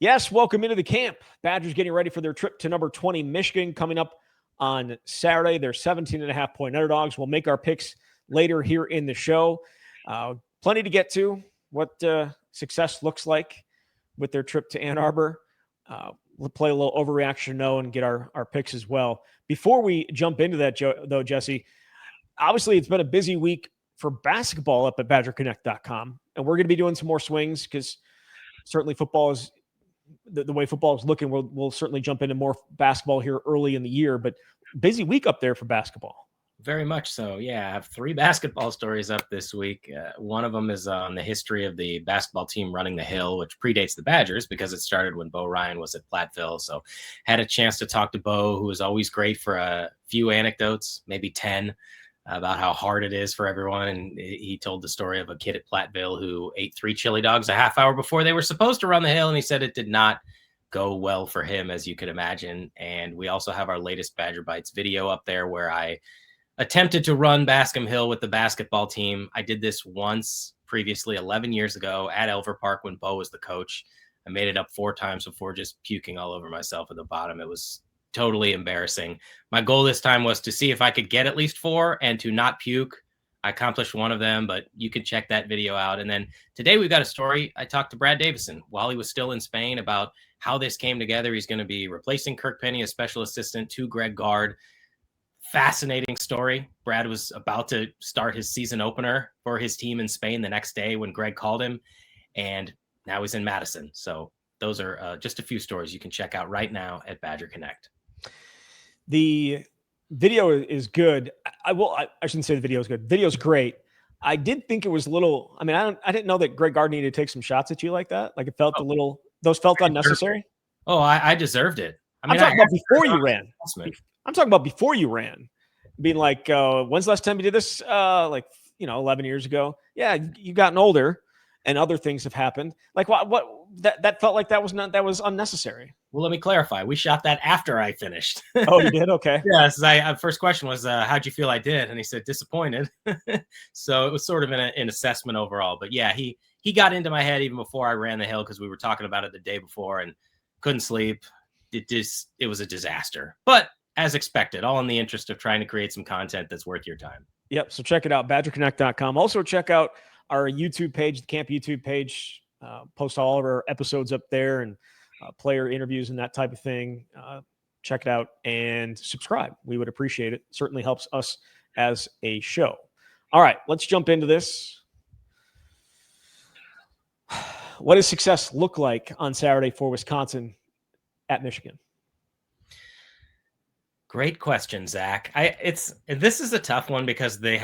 Yes, welcome into the camp. Badgers getting ready for their trip to number 20 Michigan coming up on Saturday. They're 17.5-point underdogs. We'll make our picks later here in the show. Plenty to get to, what success looks like with their trip to Ann Arbor. We'll play a little overreaction and get our picks as well. Before we jump into that, though, Jesse, obviously it's been a busy week for basketball up at BadgerConnect.com, and we're going to be doing some more swings because certainly football is the way football is looking. We'll certainly jump into more basketball here early in the year, but busy week up there for basketball. Very much so. Yeah, I have 3 basketball stories up this week. One of them is on the history of the basketball team running the hill, which predates the Badgers because it started when Bo Ryan was at Platteville. So had a chance to talk to Bo, who was always great for a few anecdotes, maybe 10, about how hard it is for everyone. And he told the story of a kid at Platteville who ate 3 chili dogs a half hour before they were supposed to run the hill. And he said it did not go well for him, as you could imagine. And we also have our latest Badger Bites video up there where I attempted to run Bascom Hill with the basketball team. I did this once previously 11 years ago at Elver Park when Bo was the coach. I made it up 4 times before just puking all over myself at the bottom. It was totally embarrassing. My goal this time was to see if I could get at least 4 and to not puke. I accomplished one of them, but you can check that video out. And then today we've got a story. I talked to Brad Davison while he was still in Spain about how this came together. He's going to be replacing Kirk Penny as special assistant to Greg Gard. Fascinating story. Brad was about to start his season opener for his team in Spain the next day when Greg called him, and now he's in Madison. So those are just a few stories you can check out right now at Badger Connect. The video is good. I shouldn't say the video is good. Video's great. I did think it was a little. I mean, I didn't know that Greg Gard needed to take some shots at you like that. Like it felt a little. Those felt unnecessary. Oh, I deserved it. I mean, I'm talking about before you ran. I'm talking about before you ran, being like, when's the last time you did this? 11 years ago. Yeah, you've gotten older, and other things have happened. Like what that felt like that was unnecessary. Well, let me clarify. We shot that after I finished. Oh, you did? Okay. Yeah. First question was, how'd you feel I did? And he said, disappointed. So it was sort of an assessment overall. But yeah, he got into my head even before I ran the hill because we were talking about it the day before and couldn't sleep. It was a disaster. But as expected, all in the interest of trying to create some content that's worth your time. Yep. So check it out, BadgerConnect.com. Also check out our YouTube page, the Camp YouTube page. Post all of our episodes up there and player interviews and that type of thing. Check it out and subscribe. We would appreciate it. Certainly helps us as a show. All right, let's jump into this. What does success look like on Saturday for Wisconsin at Michigan? Great question, Zach. This is a tough one because they've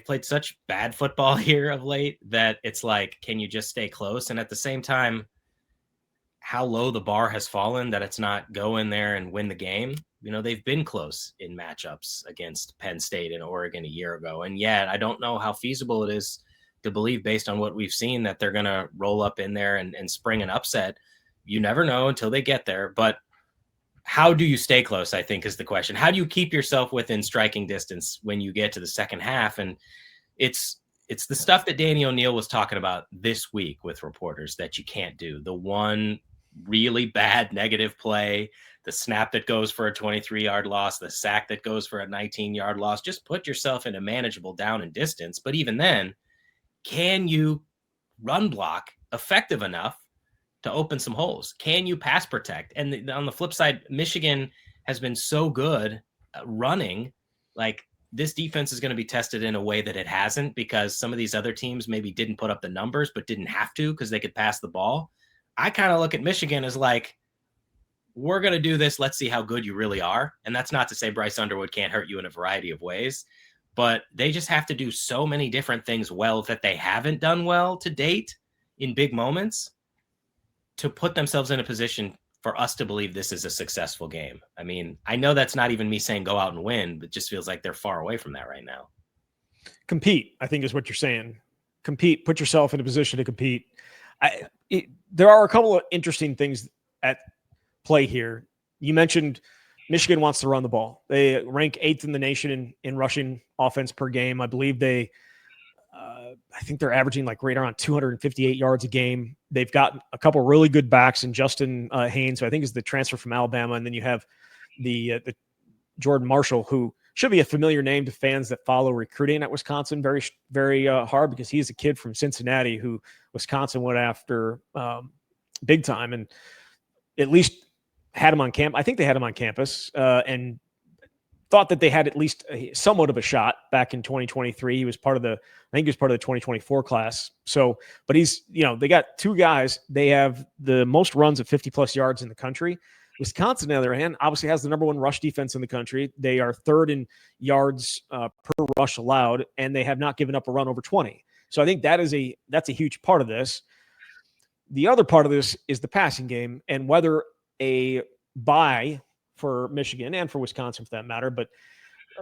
played such bad football here of late that it's like, can you just stay close? And at the same time, how low the bar has fallen that it's not go in there and win the game. You know, they've been close in matchups against Penn State and Oregon a year ago. And yet I don't know how feasible it is to believe based on what we've seen that they're going to roll up in there and spring an upset. You never know until they get there, but how do you stay close, I think, is the question. How do you keep yourself within striking distance when you get to the second half? And it's the stuff that Danny O'Neil was talking about this week with reporters that you can't do. The one really bad negative play, the snap that goes for a 23-yard loss, the sack that goes for a 19-yard loss. Just put yourself in a manageable down and distance. But even then, can you run block effective enough to open some holes? Can you pass protect? And on the flip side, Michigan has been so good running. Like, this defense is going to be tested in a way that it hasn't because some of these other teams maybe didn't put up the numbers but didn't have to because they could pass the ball. I kind of look at Michigan as like, we're going to do this. Let's see how good you really are. And that's not to say Bryce Underwood can't hurt you in a variety of ways, but they just have to do so many different things well that they haven't done well to date in big moments to put themselves in a position for us to believe this is a successful game. I mean, I know that's not even me saying go out and win, but it just feels like they're far away from that right now. Compete, I think is what you're saying. Compete, put yourself in a position to compete. There are a couple of interesting things at play here. You mentioned Michigan wants to run the ball. They rank 8th in the nation in rushing offense per game. I believe they I think they're averaging like right around 258 yards a game. They've got a couple really good backs in Justin Haynes, who I think is the transfer from Alabama. And then you have the Jordan Marshall, who should be a familiar name to fans that follow recruiting at Wisconsin very, very hard, because he's a kid from Cincinnati who Wisconsin went after big time and at least had him on camp. I think they had him on campus and thought that they had at least somewhat of a shot back in 2023. He was part of the 2024 class. So, but he's, they got two guys. They have the most runs of 50 plus yards in the country. Wisconsin, on the other hand, obviously has the number one rush defense in the country. They are third in yards per rush allowed, and they have not given up a run over 20. So I think that's a huge part of this. The other part of this is the passing game, and whether a bye for Michigan and for Wisconsin for that matter, but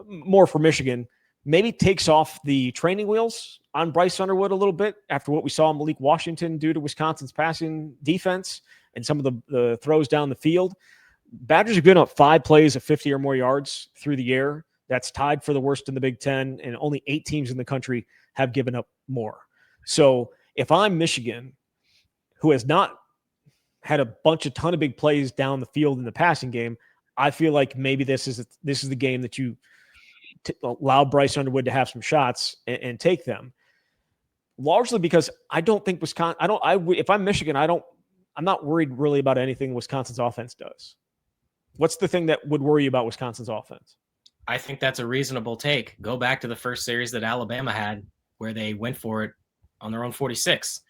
more for Michigan, maybe takes off the training wheels on Bryce Underwood a little bit after what we saw Malik Washington do to Wisconsin's passing defense and some of the throws down the field. Badgers have given up 5 plays of 50 or more yards through the air. That's tied for the worst in the Big Ten, and only 8 teams in the country have given up more. So if I'm Michigan, who has not had a ton of big plays down the field in the passing game, I feel like maybe this is the game that you allow Bryce Underwood to have some shots and take them. Largely because I don't think Wisconsin. If I'm Michigan, I'm not worried really about anything Wisconsin's offense does. What's the thing that would worry you about Wisconsin's offense? I think that's a reasonable take. Go back to the first series that Alabama had, where they went for it on their own 46.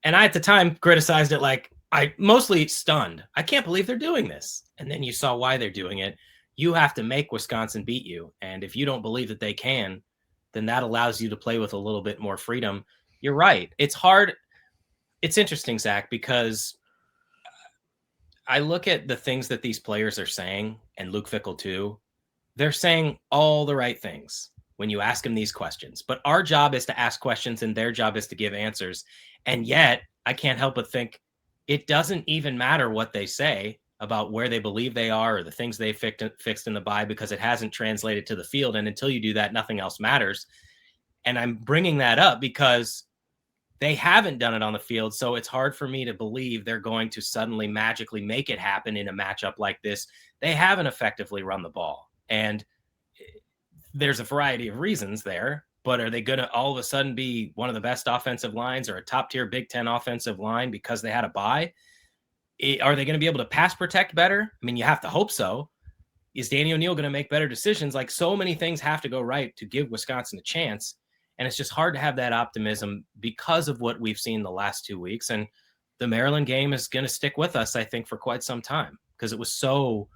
And I, at the time, criticized it like I mostly stunned. I can't believe they're doing this. And then you saw why they're doing it. You have to make Wisconsin beat you. And if you don't believe that they can, then that allows you to play with a little bit more freedom. You're right. It's hard. It's interesting, Zach, because I look at the things that these players are saying, and Luke Fickle too. They're saying all the right things when you ask them these questions. But our job is to ask questions, and their job is to give answers. And yet, I can't help but think it doesn't even matter what they say about where they believe they are or the things they fixed in the bye, because it hasn't translated to the field. And until you do that, nothing else matters. And I'm bringing that up because they haven't done it on the field. So it's hard for me to believe they're going to suddenly magically make it happen in a matchup like this. They haven't effectively run the ball. And there's a variety of reasons there, but are they going to all of a sudden be one of the best offensive lines or a top tier Big Ten offensive line because they had a bye? Are they going to be able to pass protect better? I mean, you have to hope so. Is Danny O'Neil going to make better decisions? Like, so many things have to go right to give Wisconsin a chance. And it's just hard to have that optimism because of what we've seen the last 2 weeks. And the Maryland game is going to stick with us, I think, for quite some time, because it was so,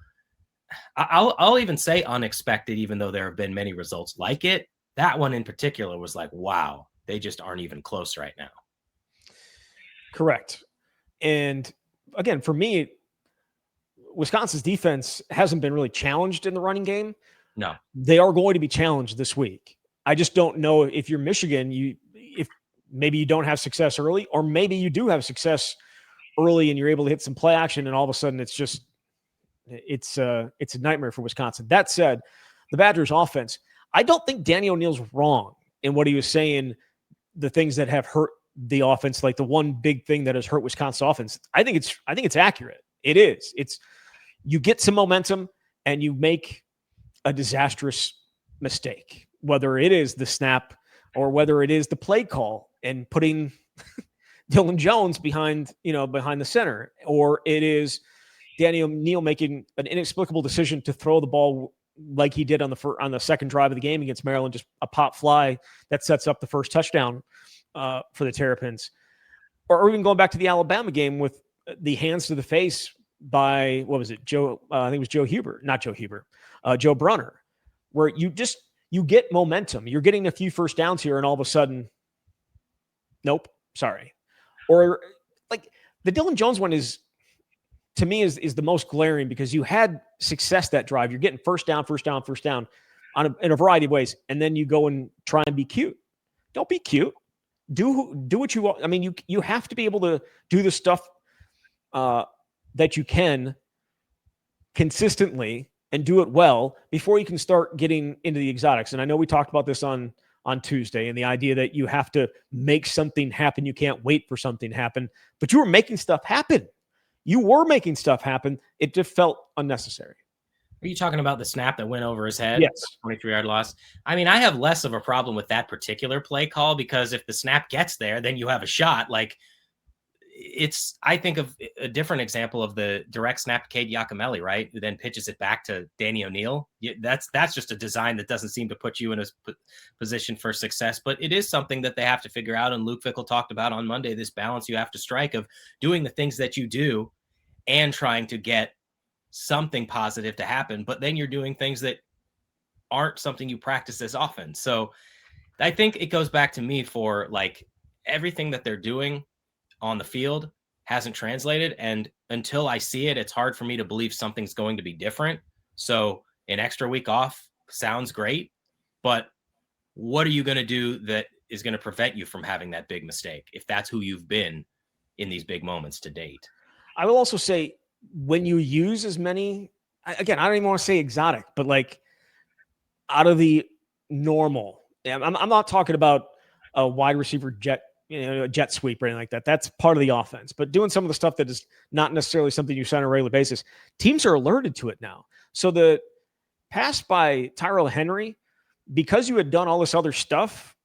I'll even say unexpected, even though there have been many results like it. That one in particular was like, wow, they just aren't even close right now. Correct. And again, for me, Wisconsin's defense hasn't been really challenged in the running game. No. They are going to be challenged this week. I just don't know if you're Michigan, if maybe you don't have success early, or maybe you do have success early and you're able to hit some play action, and all of a sudden it's a nightmare for Wisconsin. That said, the Badgers offense, I don't think Danny O'Neil's wrong in what he was saying, the things that have hurt the offense, like the one big thing that has hurt Wisconsin's offense. I think it's accurate. It is. It's, you get some momentum and you make a disastrous mistake, whether it is the snap or whether it is the play call and putting Dylan Jones behind the center, or it is Danny O'Neil making an inexplicable decision to throw the ball like he did on the second drive of the game against Maryland, just a pop fly that sets up the first touchdown for the Terrapins. Or even going back to the Alabama game with the hands to the face by, what was it, Joe? I think it was Joe Brunner, where you get momentum. You're getting a few first downs here, and all of a sudden, nope, sorry. Or like the Dylan Jones one is, to me, is the most glaring, because you had success that drive. You're getting first down in a variety of ways, and then you go and try and be cute. Don't be cute. Do what you want. I mean, you have to be able to do the stuff that you can consistently and do it well before you can start getting into the exotics. And I know we talked about this on on Tuesday, and the idea that you have to make something happen. You can't wait for something to happen, but you were making stuff happen. You were making stuff happen. It just felt unnecessary. Are you talking about the snap that went over his head? Yes. 23-yard loss. I mean, I have less of a problem with that particular play call because if the snap gets there, then you have a shot. Like, I think of a different example of the direct snap to Cade Giacomelli, right? Who then pitches it back to Danny O'Neill. That's just a design that doesn't seem to put you in a position for success, but it is something that they have to figure out. And Luke Fickle talked about on Monday, this balance you have to strike of doing the things that you do and trying to get something positive to happen, but then you're doing things that aren't something you practice as often. So I think it goes back to me for like everything that they're doing on the field hasn't translated. And until I see it, it's hard for me to believe something's going to be different. So an extra week off sounds great, but what are you going to do that is going to prevent you from having that big mistake if that's who you've been in these big moments to date? I will also say, when you use as many, again, I don't even want to say exotic, but like out of the normal, I'm not talking about a wide receiver jet sweep or anything like that. That's part of the offense, but doing some of the stuff that is not necessarily something you see on a regular basis, teams are alerted to it now. So the pass by Tyrell Henry, because you had done all this other stuff,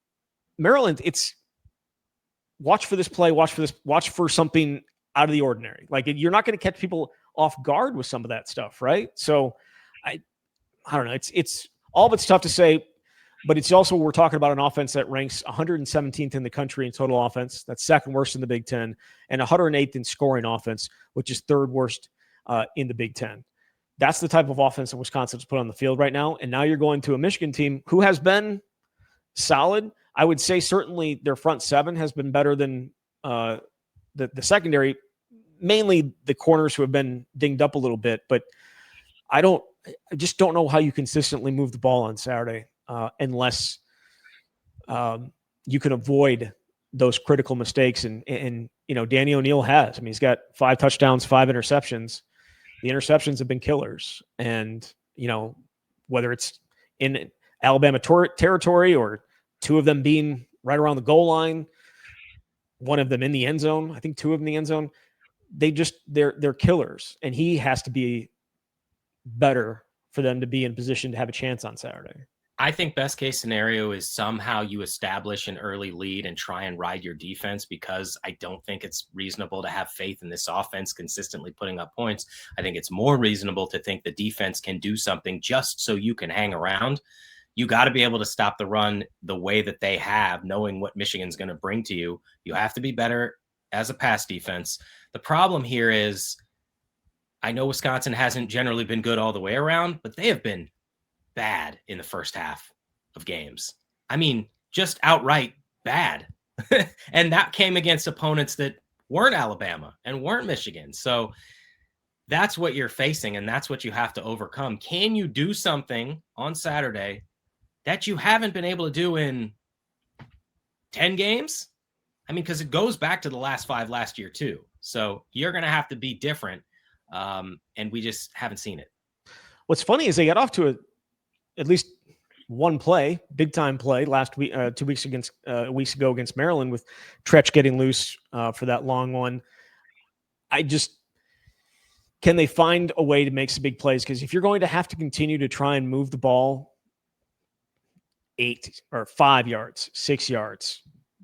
Maryland, it's watch for this play, watch for something out of the ordinary. Like, you're not going to catch people off guard with some of that stuff, right? So I don't know. It's all of it's tough to say, but it's also, we're talking about an offense that ranks 117th in the country in total offense. That's second worst in the Big Ten, and 108th in scoring offense, which is third worst in the Big Ten. That's the type of offense that Wisconsin's put on the field right now. And now you're going to a Michigan team who has been solid. I would say certainly their front seven has been better than the secondary, mainly the corners who have been dinged up a little bit, but I just don't know how you consistently move the ball on Saturday unless you can avoid those critical mistakes. And Danny O'Neill has. I mean, he's got 5 touchdowns, 5 interceptions. The interceptions have been killers. And, whether it's in Alabama territory or 2 of them being right around the goal line, 1 of them in the end zone, I think 2 of them in the end zone, they're killers. And he has to be better for them to be in position to have a chance on Saturday. I think best case scenario is somehow you establish an early lead and try and ride your defense, because I don't think it's reasonable to have faith in this offense consistently putting up points. I think it's more reasonable to think the defense can do something just so you can hang around. You got to be able to stop the run the way that they have, knowing what Michigan's going to bring to you. You have to be better as a pass defense. The problem here is, I know Wisconsin hasn't generally been good all the way around, but they have been bad in the first half of games. I mean, just outright bad. And that came against opponents that weren't Alabama and weren't Michigan. So that's what you're facing, and that's what you have to overcome. Can you do something on Saturday that you haven't been able to do in 10 games? I mean, because it goes back to the last 5 last year too. So you're going to have to be different. And we just haven't seen it. What's funny is they got off to at least one play, big time play last week, 2 weeks ago against Maryland, with Tretch getting loose for that long one. Can they find a way to make some big plays? Because if you're going to have to continue to try and move the ball 8 or 5 yards, 6 yards,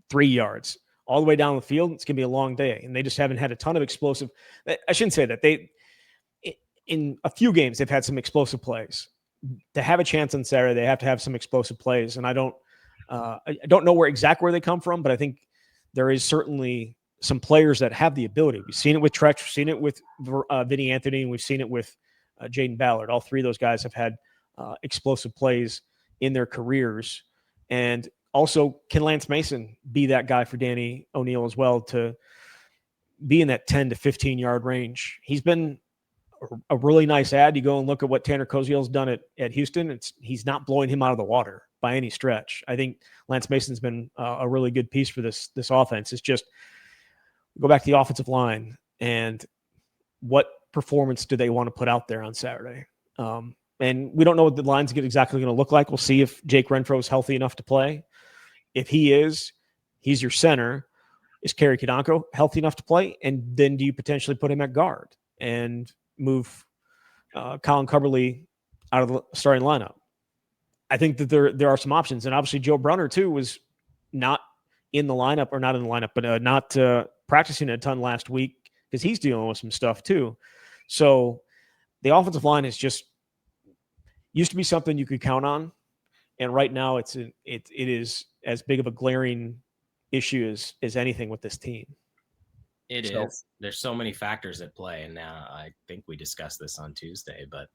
3 yards, all the way down the field, it's going to be a long day. And they just haven't had a ton of explosive. I shouldn't say that. In a few games, they've had some explosive plays. To have a chance on Saturday, they have to have some explosive plays. And I don't know where they come from, but I think there is certainly some players that have the ability. We've seen it with Tretch, we've seen it with Vinny Anthony, and we've seen it with Jaden Ballard. All 3 of those guys have had explosive plays in their careers. And also, can Lance Mason be that guy for Danny O'Neill as well, to be in that 10 to 15 yard range? He's been a really nice ad. You go and look at what Tanner Koziel's done at Houston. He's not blowing him out of the water by any stretch. I think Lance Mason's been a really good piece for this offense. It's just, go back to the offensive line and what performance do they want to put out there on Saturday? And we don't know what the line's exactly going to look like. We'll see if Jake Renfro is healthy enough to play. If he's your center. Is Kerry Kidanko healthy enough to play? And then do you potentially put him at guard and move Colin Cubberley out of the starting lineup? I think that there are some options. And obviously Joe Brunner, too, was not in the lineup, or not in the lineup, but not practicing a ton last week because he's dealing with some stuff, too. So the offensive line is just used to be something you could count on. And right now it is as big of a glaring issue as anything with this team. It is. There's so many factors at play, and now I think we discussed this on Tuesday, but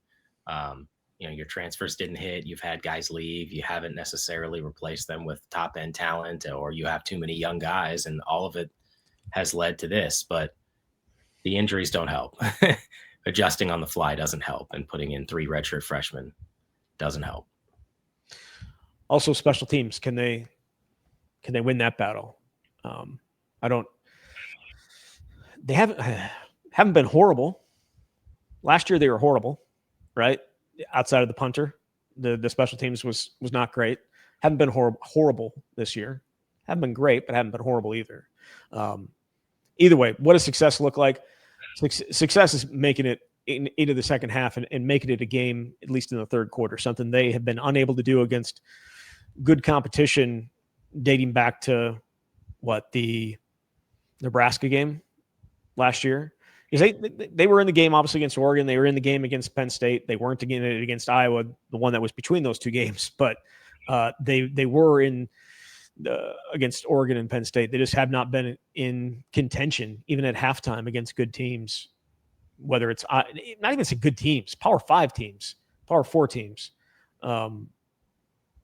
your transfers didn't hit. You've had guys leave. You haven't necessarily replaced them with top end talent, or you have too many young guys, and all of it has led to this. But the injuries don't help. Adjusting on the fly doesn't help, and putting in 3 redshirt freshmen doesn't help. Also, special teams, can they win that battle? They haven't been horrible. Last year they were horrible, right? Outside of the punter, the special teams was not great. Haven't been horrible this year. Haven't been great, but haven't been horrible either. Either way, what does success look like? Success is making it into the second half and making it a game, at least in the third quarter, something they have been unable to do against good competition dating back to the Nebraska game last year. Because they were in the game, obviously, against Oregon. They were in the game against Penn State. They weren't in it against Iowa, the one that was between those two games. But they were in against Oregon and Penn State. They just have not been in contention, even at halftime, against good teams. Whether it's not even good teams, Power 5 teams, Power 4 teams.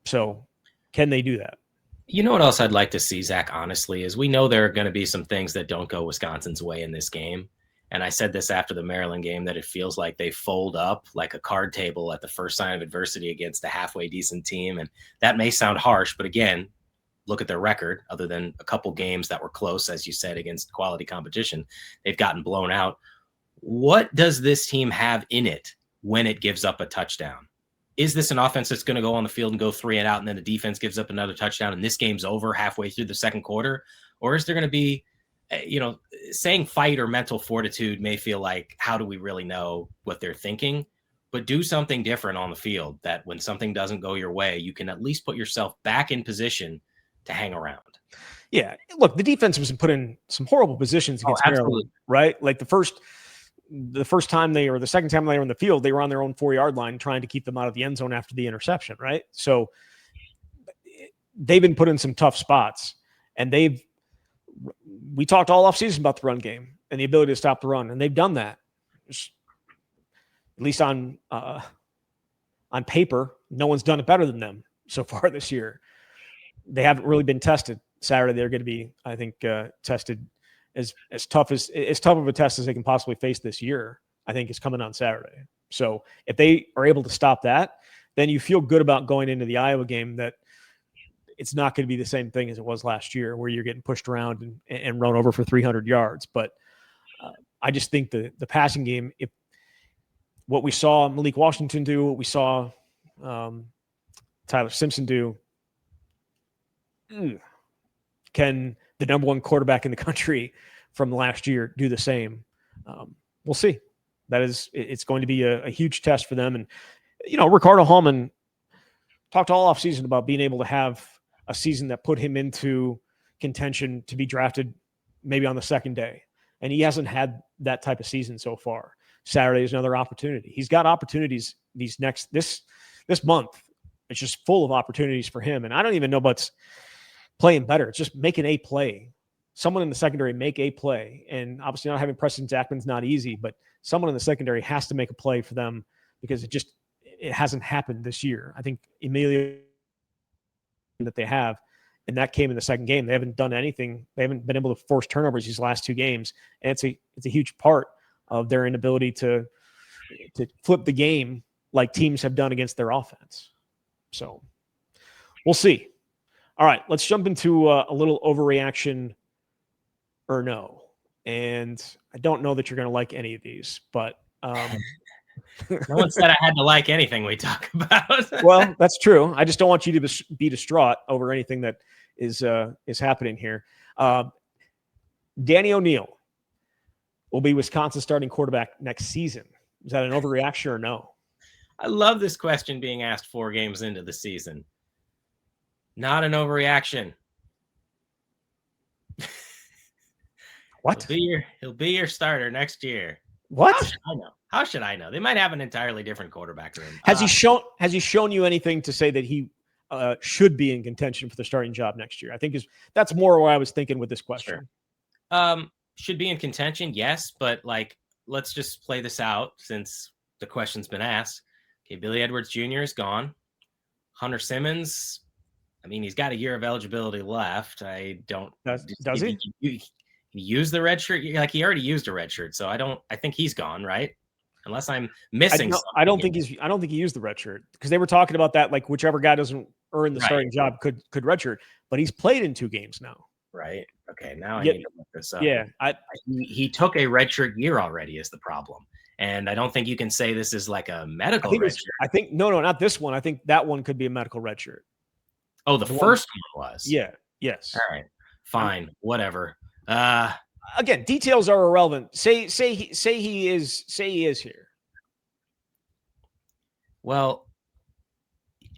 So can they do that? You know what else I'd like to see, Zach, honestly, is we know there are going to be some things that don't go Wisconsin's way in this game. And I said this after the Maryland game, that it feels like they fold up like a card table at the first sign of adversity against a halfway decent team. And that may sound harsh, but again, look at their record. Other than a couple games that were close, as you said, against quality competition, they've gotten blown out. What does this team have in it when it gives up a touchdown? Is this an offense that's going to go on the field and go 3 and out, and then the defense gives up another touchdown and this game's over halfway through the second quarter? Or is there going to be, saying fight or mental fortitude may feel like, how do we really know what they're thinking? But do something different on the field, that when something doesn't go your way, you can at least put yourself back in position to hang around. Yeah. Look, the defense was put in some horrible positions against Maryland, right? Like the first time the second time they were in the field, they were on their own 4-yard line trying to keep them out of the end zone after the interception, right? So they've been put in some tough spots, and we talked all offseason about the run game and the ability to stop the run, and they've done that. Just, at least on paper, no one's done it better than them so far this year. They haven't really been tested. Saturday, they're going to be, I think, tested as tough of a test as they can possibly face this year. I think is coming on Saturday. So if they are able to stop that, then you feel good about going into the Iowa game, that it's not going to be the same thing as it was last year, where you're getting pushed around and run over for 300 yards. But I just think the passing game, if what we saw Malik Washington do, what we saw Tyler Simpson do, can the number one quarterback in the country from last year do the same? We'll see. It's going to be a huge test for them. And, Ricardo Hallman talked all offseason about being able to have a season that put him into contention to be drafted maybe on the second day. And he hasn't had that type of season so far. Saturday is another opportunity. He's got opportunities this month. It's just full of opportunities for him. And I don't even know about playing better. It's just making a play. Someone in the secondary make a play. And obviously not having Preston Jackman's not easy, but someone in the secondary has to make a play for them, because it hasn't happened this year. I think Emilio that they have, and that came in the second game. They haven't done anything. They haven't been able to force turnovers these last 2 games. And it's a huge part of their inability to flip the game like teams have done against their offense. So we'll see. All right, let's jump into a little overreaction or no. And I don't know that you're going to like any of these, but no one said I had to like anything we talk about. Well, that's true. I just don't want you to be distraught over anything that is happening here. Danny O'Neil will be Wisconsin's starting quarterback next season. Is that an overreaction or no? I love this question being asked 4 games into the season. Not an overreaction. What? He'll be your starter next year. What? How should I know? They might have an entirely different quarterback room. Has he shown you anything to say that he should be in contention for the starting job next year? I think that's more what I was thinking with this question. Sure. Should be in contention, yes, but like, let's just play this out since the question's been asked. Okay, Billy Edwards Jr. is gone. Hunter Simmons, I mean, he's got a year of eligibility left. I don't. Does he? He used the red shirt. Like, he already used a red shirt, so I think he's gone, right? Unless I'm missing. I don't think he used the red shirt, because they were talking about that, like whichever guy doesn't earn the starting job could redshirt, but he's played in 2 games now. Right. Okay. Now I need to look this up. Yeah. He took a redshirt year already is the problem. And I don't think you can say this is like a medical redshirt. I think, no, not this one. I think that one could be a medical redshirt. Oh, the first one was? Yeah. Yes. All right. Fine. Whatever. Again, details are irrelevant. Say he is here. Well,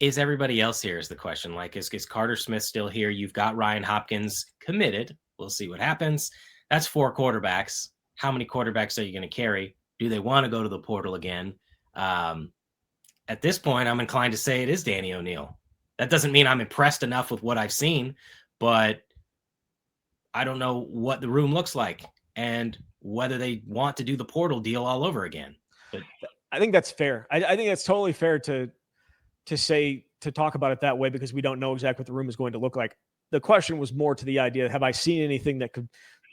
is everybody else here is the question. Like, is Carter Smith still here? You've got Ryan Hopkins committed. We'll see what happens. That's 4 quarterbacks. How many quarterbacks are you going to carry? Do they want to go to the portal again? At this point, I'm inclined to say it is Danny O'Neil. That doesn't mean I'm impressed enough with what I've seen, but I don't know what the room looks like and whether they want to do the portal deal all over again. But I think that's fair. I think that's totally fair to talk about it that way, because we don't know exactly what the room is going to look like. The question was more to the idea, have I seen anything that could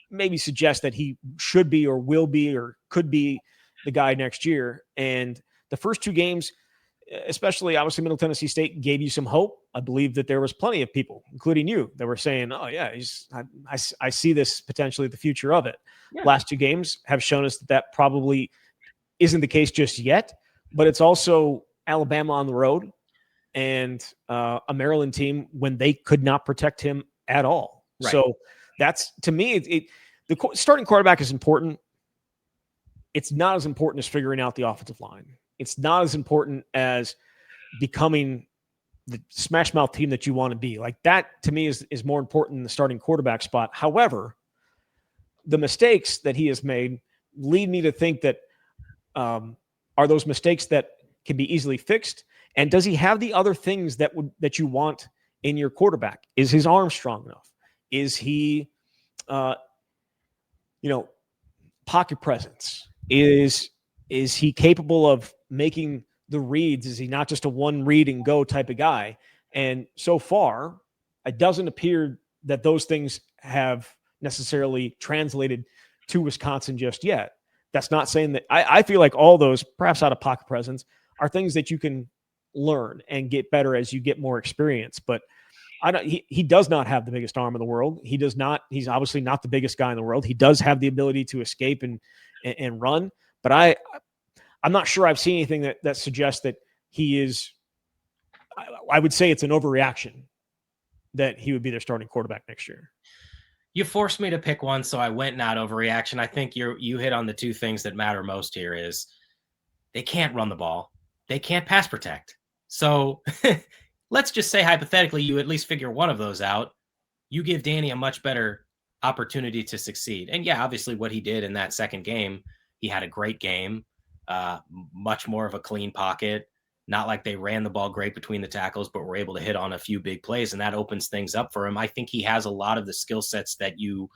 maybe suggest that he should be or will be or could be the guy next year? And the first 2 games, especially obviously Middle Tennessee State, gave you some hope. I believe that there was plenty of people, including you, that were saying, oh yeah, I see this potentially the future of it. Yeah. Last 2 games have shown us that probably isn't the case just yet, but it's also Alabama on the road and a Maryland team when they could not protect him at all. Right. So that's, to me, the starting quarterback is important. It's not as important as figuring out the offensive line. It's not as important as becoming the smash mouth team that you want to be. Like, that to me is more important than the starting quarterback spot. However, the mistakes that he has made lead me to think that are those mistakes that can be easily fixed. And does he have the other things that you want in your quarterback? Is his arm strong enough? Is he, pocket presence? Is he capable of making the reads? Is he not just a one read and go type of guy? And so far, it doesn't appear that those things have necessarily translated to Wisconsin just yet. That's not saying that I feel like all those, perhaps out of pocket presence, are things that you can learn and get better as you get more experience. But he does not have the biggest arm in the world. He does not. He's obviously not the biggest guy in the world. He does have the ability to escape and run. But I'm not sure I've seen anything that suggests that he is. I would say it's an overreaction that he would be their starting quarterback next year. You forced me to pick one, so I went not overreaction. I think you hit on the 2 things that matter most here. Is they can't run the ball. They can't pass protect. So let's just say hypothetically you at least figure one of those out. You give Danny a much better opportunity to succeed. And yeah, obviously what he did in that second game, he had a great game, much more of a clean pocket. Not like they ran the ball great between the tackles, but were able to hit on a few big plays, and that opens things up for him. I think he has a lot of the skill sets that you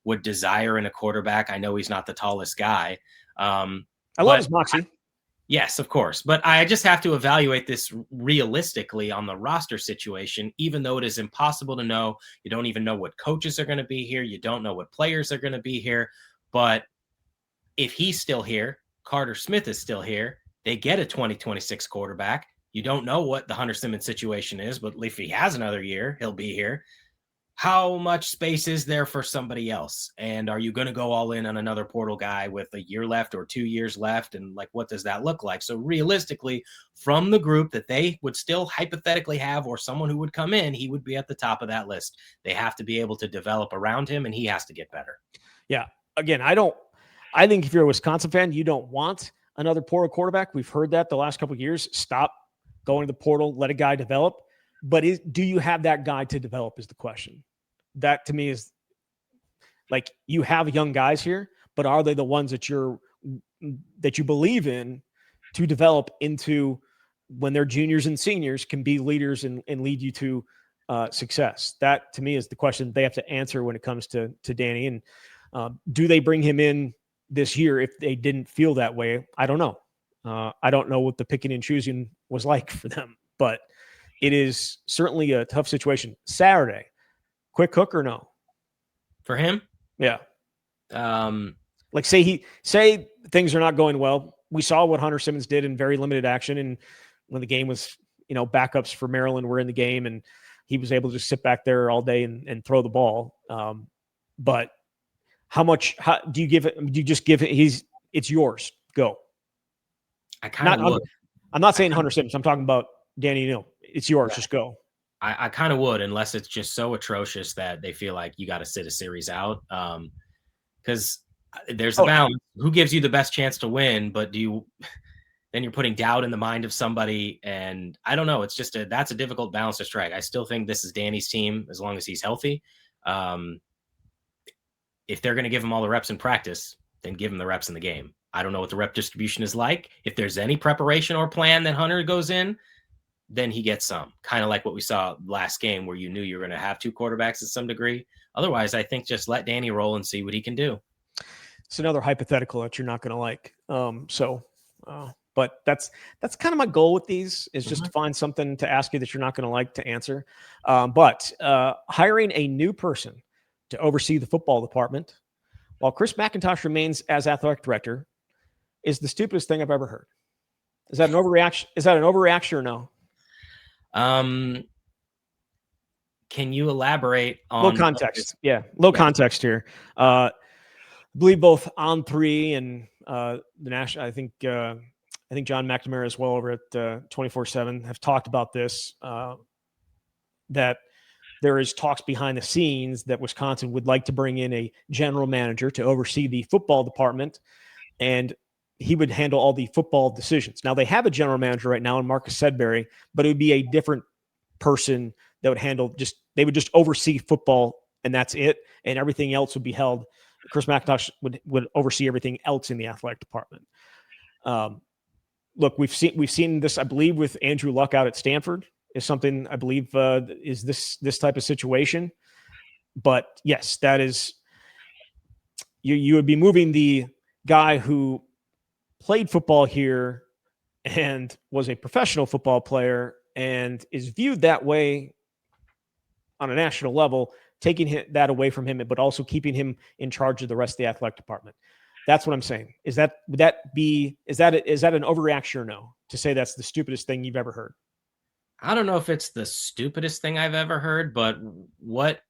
would desire in a quarterback. I know he's not the tallest guy. I love his moxie. Yes, of course. But I just have to evaluate this realistically on the roster situation, even though it is impossible to know. You don't even know what coaches are going to be here. You don't know what players are going to be here. But if he's still here, Carter Smith is still here, they get a 2026 quarterback. You don't know what the Hunter Simmons situation is, but if he has another year, he'll be here. how much space is there for somebody else? And are you going to go all in on another portal guy with a year left or 2 years left? And like, what does that look like? So realistically, from the group that they would still hypothetically have, or someone who would come in, he would be at the top of that list. They have to be able to develop around him, and he has to get better. Yeah. Again, I think if you're a Wisconsin fan, you don't want another portal quarterback. We've heard that the last couple of years. Stop going to the portal, let a guy develop. But do you have that guy to develop is the question. That to me is like, you have young guys here, but are they the ones that you believe in to develop into, when they're juniors and seniors, can be leaders and lead you to success? That to me is the question they have to answer when it comes to Danny. And do they bring him in this year if they didn't feel that way? I don't know. I don't know what the picking and choosing was like for them, but it is certainly a tough situation. Saturday, quick hook or no? For him? Yeah. Like say things are not going well. We saw what Hunter Simmons did in very limited action, and when the game was, backups for Maryland were in the game, and he was able to just sit back there all day and throw the ball. But how do you give it? Do you just give it? It's yours. Go. I kind of would. I'm not saying Hunter Simmons. I'm talking about Danny Neal. It's yours. Right. Just go. I kind of would, unless it's just so atrocious that they feel like you got to sit a series out. Because there's a balance. Who gives you the best chance to win? But then you're putting doubt in the mind of somebody. And I don't know. It's just that's a difficult balance to strike. I still think this is Danny's team as long as he's healthy. If they're going to give him all the reps in practice, then give him the reps in the game. I don't know what the rep distribution is like. If there's any preparation or plan that Hunter goes in, then he gets some, kind of like what we saw last game where you knew you were going to have two quarterbacks at some degree. Otherwise, I think just let Danny roll and see what he can do. It's another hypothetical that you're not going to like. But that's kind of my goal with these, is just to find something to ask you that you're not going to like to answer. But hiring a new person to oversee the football department while Chris McIntosh remains as athletic director is the stupidest thing I've ever heard. Is that an overreaction? Is that an overreaction or no? Can you elaborate on low context? Context here. I believe both On3 and the national. I think John McNamara as well over at 24/7 have talked about this. That there is talks behind the scenes that Wisconsin would like to bring in a general manager to oversee the football department, and he would handle all the football decisions. Now, they have a general manager right now in Marcus Sedbury, but it would be a different person that would handle they would just oversee football, and that's it. And everything else would be held. Chris McIntosh would oversee everything else in the athletic department. Look, we've seen this, I believe, with Andrew Luck out at Stanford is something I believe is this type of situation. But yes, that is, you would be moving the guy who played football here and was a professional football player and is viewed that way on a national level, taking that away from him, but also keeping him in charge of the rest of the athletic department. That's what I'm saying. Is that an overreaction or no, to say that's the stupidest thing you've ever heard? I don't know if it's the stupidest thing I've ever heard, but what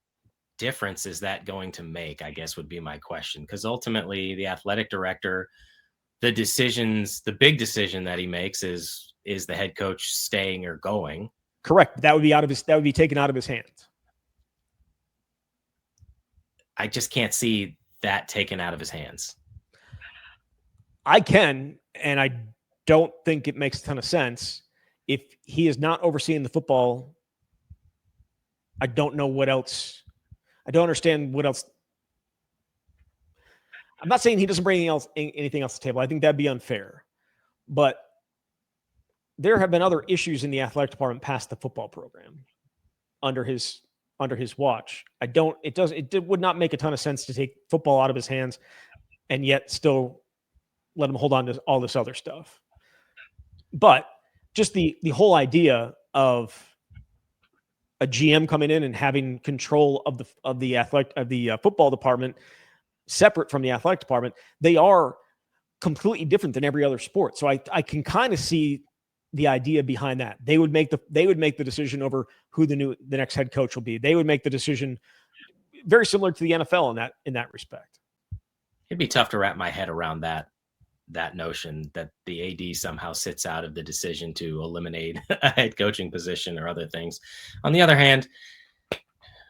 difference is that going to make, I guess, would be my question. Because ultimately the athletic director, the big decision that he makes is the head coach staying or going. Correct. That would be taken out of his hands. I just can't see that taken out of his hands. I can, and I don't think it makes a ton of sense. If he is not overseeing the football, I don't know what else. I don't understand what else. I'm not saying he doesn't bring anything else to the table. I think that'd be unfair. But there have been other issues in the athletic department past the football program under his watch. It would not make a ton of sense to take football out of his hands and yet still let him hold on to all this other stuff. But just the whole idea of a GM coming in and having control of the football department separate from the athletic department, they are completely different than every other sport. So I can kind of see the idea behind that. They would make the decision over who the next head coach will be. They would make the decision very similar to the NFL in that respect. It'd be tough to wrap my head around that notion that the AD somehow sits out of the decision to eliminate a head coaching position or other things. On the other hand,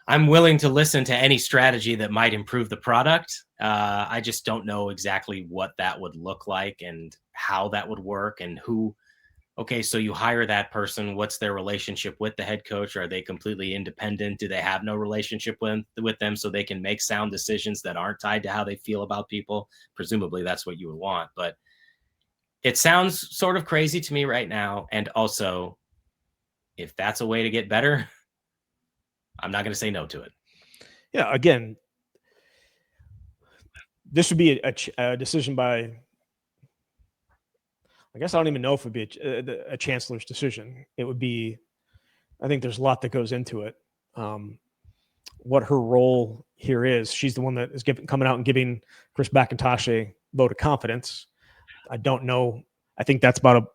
I'm willing to listen to any strategy that might improve the product. I just don't know exactly what that would look like and how that would work and who. Okay, so you hire that person. What's their relationship with the head coach? Are they completely independent? Do they have no relationship with them so they can make sound decisions that aren't tied to how they feel about people? Presumably that's what you would want. But it sounds sort of crazy to me right now. And also, if that's a way to get better, I'm not going to say no to it. Yeah, again, this would be a decision by, I guess I don't even know if it would be a chancellor's decision. It would be, I think there's a lot that goes into it. What her role here is, she's the one that is coming out and giving Chris McIntosh a vote of confidence. I don't know. I think that's about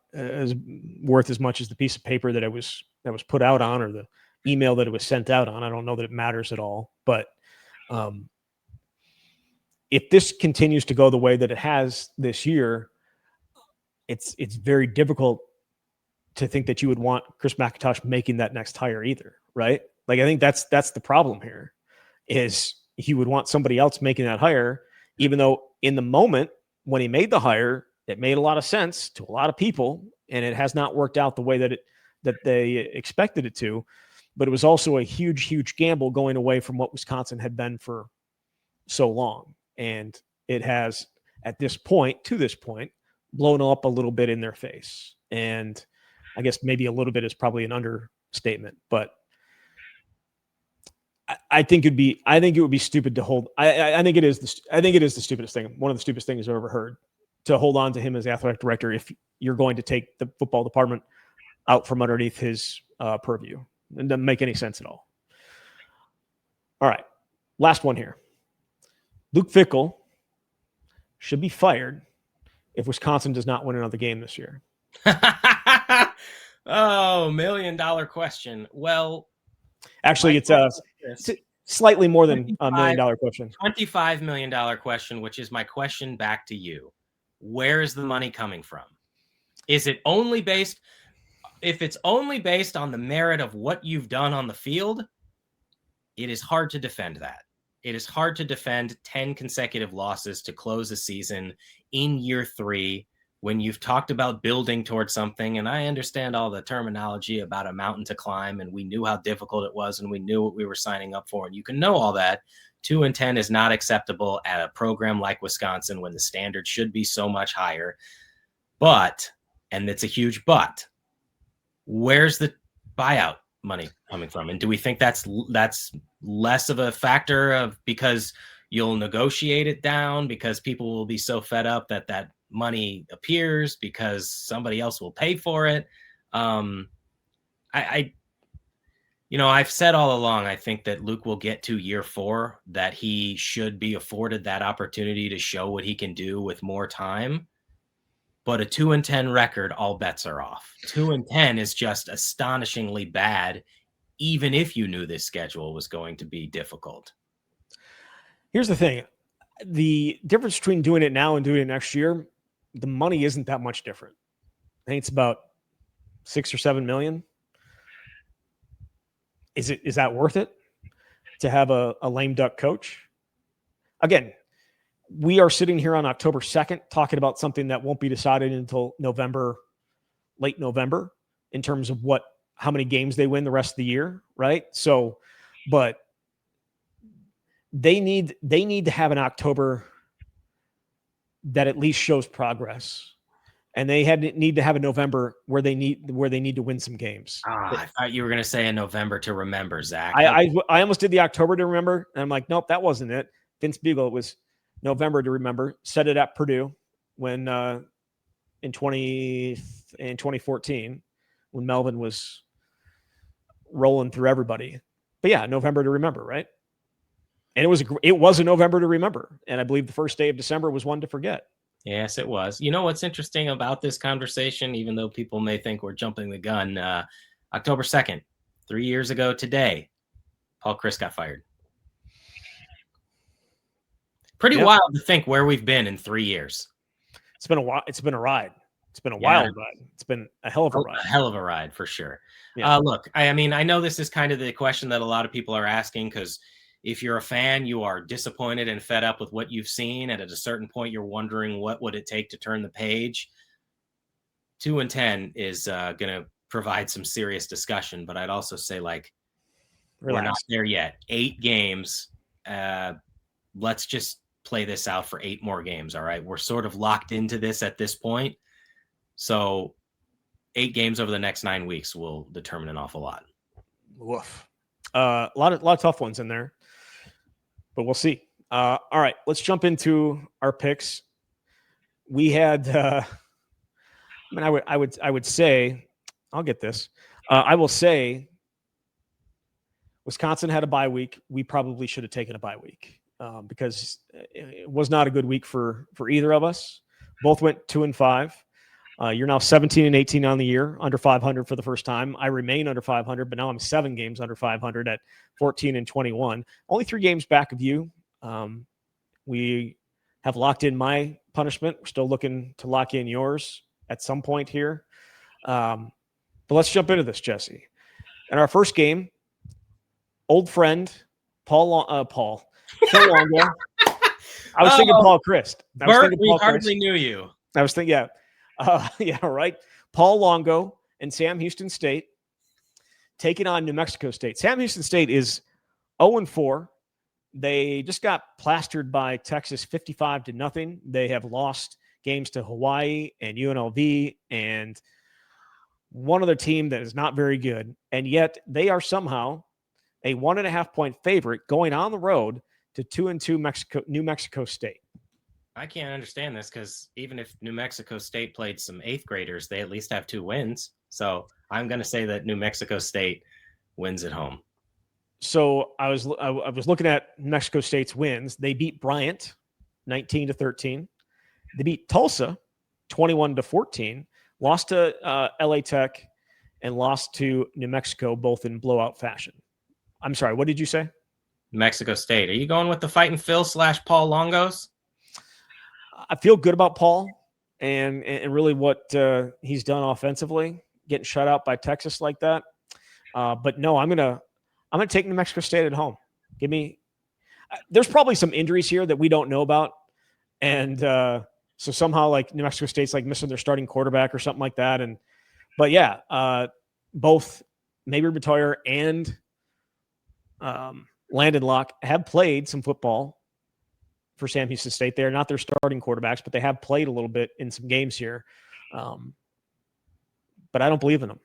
worth as much as the piece of paper that was put out on, or the email that it was sent out on. I don't know that it matters at all. But if this continues to go the way that it has this year, it's very difficult to think that you would want Chris McIntosh making that next hire either, right? Like, I think that's the problem here, is he would want somebody else making that hire, even though in the moment when he made the hire, it made a lot of sense to a lot of people, and it has not worked out the way that they expected it to. But it was also a huge, huge gamble going away from what Wisconsin had been for so long. And it has, to this point, blown up a little bit in their face. And I guess maybe a little bit is probably an understatement, but I think it would be stupid to hold. I think it is the stupidest thing. One of the stupidest things I've ever heard, to hold on to him as athletic director if you're going to take the football department out from underneath his purview. It doesn't make any sense at all. All right. Last one here. Luke Fickle should be fired if Wisconsin does not win another game this year. Oh, $1 million question. Well, actually, it's slightly more than $1 million question. $25 million question, which is my question back to you. Where is the money coming from? Is it only based? If it's only based on the merit of what you've done on the field, it is hard to defend that. It is hard to defend 10 consecutive losses to close a season in year 3 when you've talked about building towards something. And I understand all the terminology about a mountain to climb, and we knew how difficult it was, and we knew what we were signing up for. And you can know all that. 2-10 is not acceptable at a program like Wisconsin when the standard should be so much higher. But, and it's a huge but, where's the buyout money coming from? And do we think that's less of a factor of because you'll negotiate it down because people will be so fed up that money appears because somebody else will pay for it? I've said all along, I think that Luke will get to year 4, that he should be afforded that opportunity to show what he can do with more time. But a 2-10 record, all bets are off. 2-10 is just astonishingly bad, even if you knew this schedule was going to be difficult. Here's the thing. The difference between doing it now and doing it next year, the money isn't that much different. I think it's about 6 or 7 million. Is that worth it to have a lame duck coach? Again, we are sitting here on October 2nd talking about something that won't be decided until late November, in terms of how many games they win the rest of the year, right? So, but they need to have an October that at least shows progress. And they need to have a November where they need to win some games. I thought you were going to say a November to remember, Zach. I almost did the October to remember, and I'm like, nope, that wasn't it. Vince Beagle, it was November to remember. Said it at Purdue when in 2014 when Melvin was rolling through everybody. But yeah, November to remember, right? And it was a November to remember, and I believe the first day of December was one to forget. Yes, it was. You know what's interesting about this conversation, even though people may think we're jumping the gun, October 2nd, 3 years ago today, Paul Chris got fired. Pretty Yep. wild to think where we've been in 3 years. It's been a while. It's been a ride. It's been a Yeah. wild ride. It's been a hell of a ride. A hell of a ride for sure. Yeah. Look, I mean, I know this is kind of the question that a lot of people are asking, because if you're a fan, you are disappointed and fed up with what you've seen, and at a certain point, you're wondering what would it take to turn the page. 2-10 is going to provide some serious discussion, but I'd also say, like, we're not Relax. there yet. 8 games. Let's just play this out for 8 more games. All right. We're sort of locked into this at this point. So 8 games over the next 9 weeks will determine an awful lot. Woof. A lot of tough ones in there, but we'll see. All right, let's jump into our picks. We had, I mean, I would say, I'll get this. I will say, Wisconsin had a bye week. We probably should have taken a bye week because it was not a good week for either of us. Both went 2-5. You're now 17 and 18 on the year, under 500 for the first time. I remain under 500, but now I'm 7 games under 500 at 14 and 21. Only 3 games back of you. We have locked in my punishment. We're still looking to lock in yours at some point here. But let's jump into this, Jesse. In our first game, old friend Phil Longo. I was thinking Paul Christ. We hardly knew you. I was thinking, yeah. Yeah, right. Paul Longo and Sam Houston State taking on New Mexico State. Sam Houston State is 0-4. They just got plastered by Texas 55-0. They have lost games to Hawaii and UNLV and one other team that is not very good. And yet they are somehow a 1.5-point favorite going on the road to 2-2 New Mexico State. I can't understand this, because even if New Mexico State played some 8th graders, they at least have 2 wins. So I'm going to say that New Mexico State wins at home. So I was looking at New Mexico State's wins. They beat Bryant 19-13. They beat Tulsa 21-14. Lost to LA Tech and lost to New Mexico, both in blowout fashion. I'm sorry, what did you say? Mexico State. Are you going with the Fighting Phil / Paul Longos? I feel good about Paul and really what he's done offensively, getting shut out by Texas like that. But no, I'm gonna take New Mexico State at home. Give me. There's probably some injuries here that we don't know about, and so somehow like New Mexico State's like missing their starting quarterback or something like that. But yeah, both Mayberry Batoyer and Landon Locke have played some football for Sam Houston State. They're not their starting quarterbacks, but they have played a little bit in some games here. But I don't believe in them.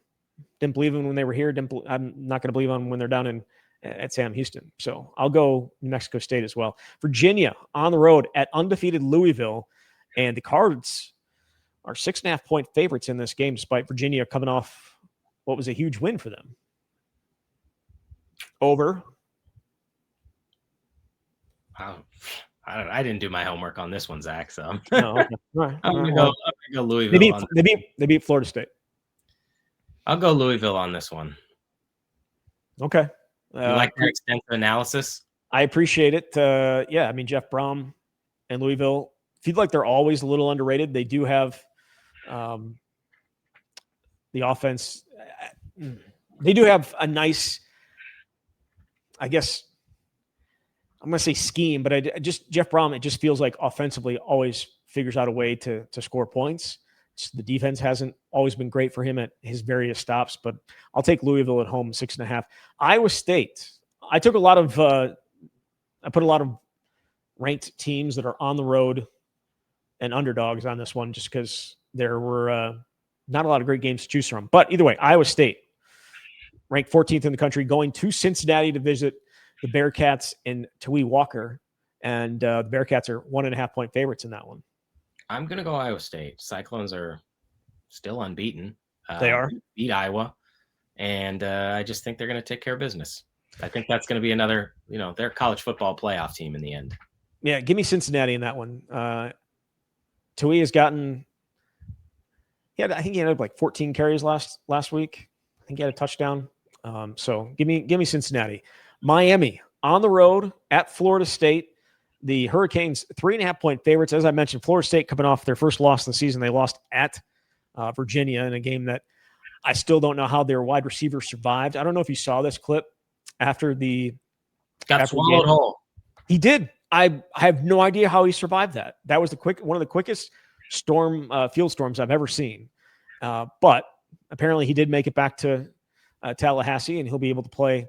Didn't believe in them when they were here. I'm not going to believe in them when they're down at Sam Houston. So I'll go New Mexico State as well. Virginia on the road at undefeated Louisville, and the Cards are 6.5-point favorites in this game, despite Virginia coming off what was a huge win for them. Over. Wow. I didn't do my homework on this one, Zach. So No, okay. Right. I'm gonna go Louisville. They beat Florida State. I'll go Louisville on this one. Okay. You like your extensive analysis? I appreciate it. Yeah, I mean, Jeff Brom and Louisville feel like they're always a little underrated. They do have the offense. They do have a nice, I guess, I'm going to say scheme, but Jeff Brom, it just feels like offensively always figures out a way to score points. The defense hasn't always been great for him at his various stops, but I'll take Louisville at home, 6.5. Iowa State. I put a lot of ranked teams that are on the road and underdogs on this one, just because there were not a lot of great games to choose from. But either way, Iowa State, ranked 14th in the country, going to Cincinnati to visit the Bearcats and Tawee Walker. And the Bearcats are 1.5-point favorites in that one. I'm going to go Iowa State. Cyclones are still unbeaten. They are. Beat Iowa. And I just think they're going to take care of business. I think that's going to be another, their college football playoff team in the end. Yeah, give me Cincinnati in that one. Tui has gotten, I think he had like 14 carries last week. I think he had a touchdown. So give me Cincinnati. Miami on the road at Florida State. The Hurricanes 3.5-point favorites. As I mentioned, Florida State coming off their first loss of the season. They lost at Virginia in a game that I still don't know how their wide receiver survived. I don't know if you saw this clip after the got swallowed whole. He did. I have no idea how he survived that. That was one of the quickest field storms I've ever seen. But apparently he did make it back to Tallahassee, and he'll be able to play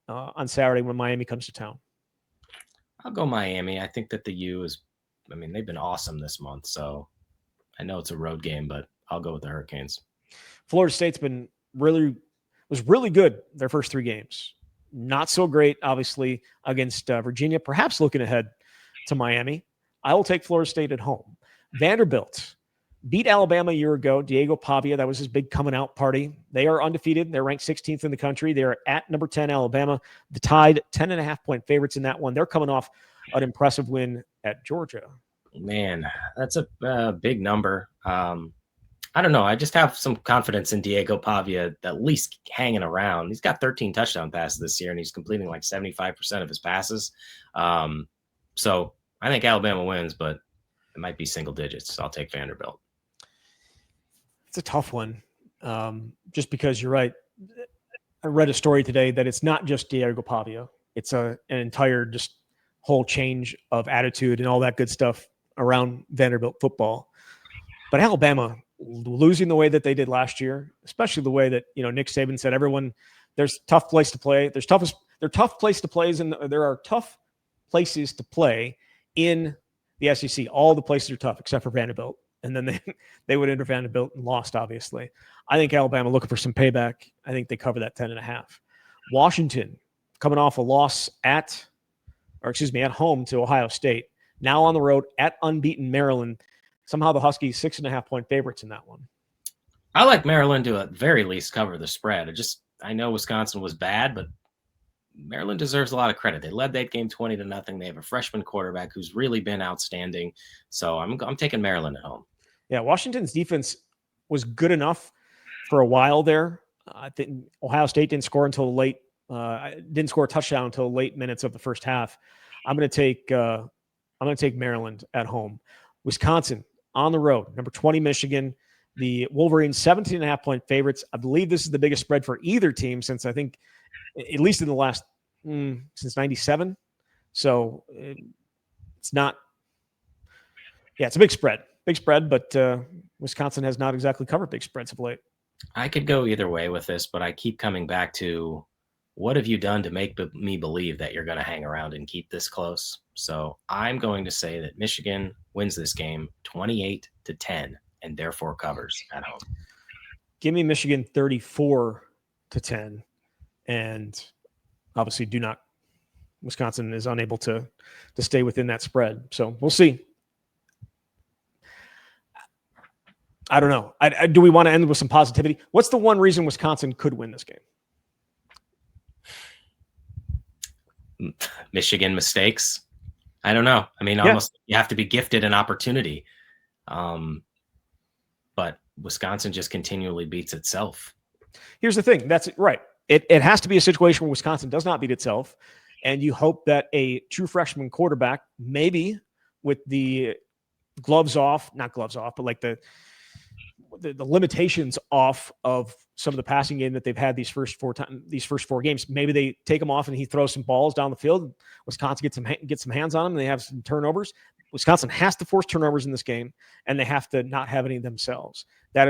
on Saturday when Miami comes to town. I'll go Miami. I think that the U is, they've been awesome this month. So I know it's a road game, but I'll go with the Hurricanes. Florida State's was really good their first 3 games. Not so great, obviously, against Virginia, perhaps looking ahead to Miami. I will take Florida State at home. Vanderbilt beat Alabama a year ago. Diego Pavia, that was his big coming out party. They are undefeated. They're ranked 16th in the country. They're at number 10, Alabama. The Tide, 10.5-point favorites in that one. They're coming off an impressive win at Georgia. Man, that's a big number. I don't know. I just have some confidence in Diego Pavia, at least hanging around. He's got 13 touchdown passes this year, and he's completing like 75% of his passes. So I think Alabama wins, but it might be single digits. So I'll take Vanderbilt. It's a tough one, just because you're right. I read a story today that it's not just Diego Pavia. It's an entire just whole change of attitude and all that good stuff around Vanderbilt football. But Alabama losing the way that they did last year, especially the way that, Nick Saban said, there's tough place to play. There are tough places to play in the SEC. All the places are tough except for Vanderbilt. And then they went into Vanderbilt and lost, obviously. I think Alabama looking for some payback. I think they cover that 10.5. Washington coming off a loss at home to Ohio State. Now on the road at unbeaten Maryland. Somehow the Huskies 6.5-point favorites in that one. I like Maryland to at very least cover the spread. I know Wisconsin was bad, but Maryland deserves a lot of credit. They led that game 20-0. They have a freshman quarterback who's really been outstanding. So I'm taking Maryland at home. Yeah, Washington's defense was good enough for a while there. I think Ohio State didn't score until late. Didn't score a touchdown until late minutes of the first half. I'm going to take Maryland at home. Wisconsin on the road, number 20 Michigan. The Wolverines 17.5-point favorites. I believe this is the biggest spread for either team since I think at least in the last since 97. So it's not. Yeah, it's a big spread, but Wisconsin has not exactly covered big spreads of late. I could go either way with this, but I keep coming back to what have you done to make me believe that you're going to hang around and keep this close? So I'm going to say that Michigan wins this game 28-10 and therefore covers at home. Give me Michigan 34-10. And obviously Wisconsin is unable to stay within that spread. So we'll see. I don't know. Do we want to end with some positivity? What's the one reason Wisconsin could win this game? Michigan mistakes. I don't know. Almost you have to be gifted an opportunity. But Wisconsin just continually beats itself. Here's the thing. That's right. It has to be a situation where Wisconsin does not beat itself. And you hope that a true freshman quarterback, maybe with the gloves off, not gloves off, but like the limitations off of some of the passing game that they've had these first four games. Maybe they take him off and he throws some balls down the field. Wisconsin gets some hands on him. And they have some turnovers. Wisconsin has to force turnovers in this game, and they have to not have any themselves. That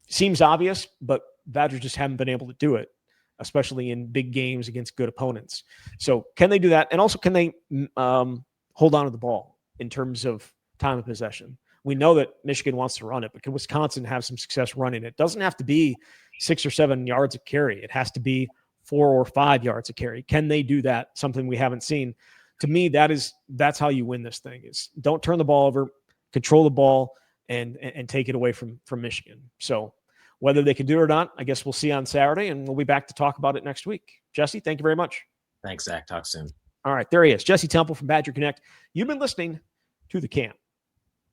seems obvious, but Badgers just haven't been able to do it, especially in big games against good opponents. So can they do that? And also, can they hold on to the ball in terms of time of possession? We know that Michigan wants to run it, but can Wisconsin have some success running it? It doesn't have to be 6 or 7 yards of carry. It has to be 4 or 5 yards of carry. Can they do that? Something we haven't seen. To me, that's how you win this thing is don't turn the ball over, control the ball, and take it away from Michigan. So whether they can do it or not, I guess we'll see on Saturday, and we'll be back to talk about it next week. Jesse, thank you very much. Thanks, Zach. Talk soon. All right, there he is. Jesse Temple from Badger Connect. You've been listening to The Camp.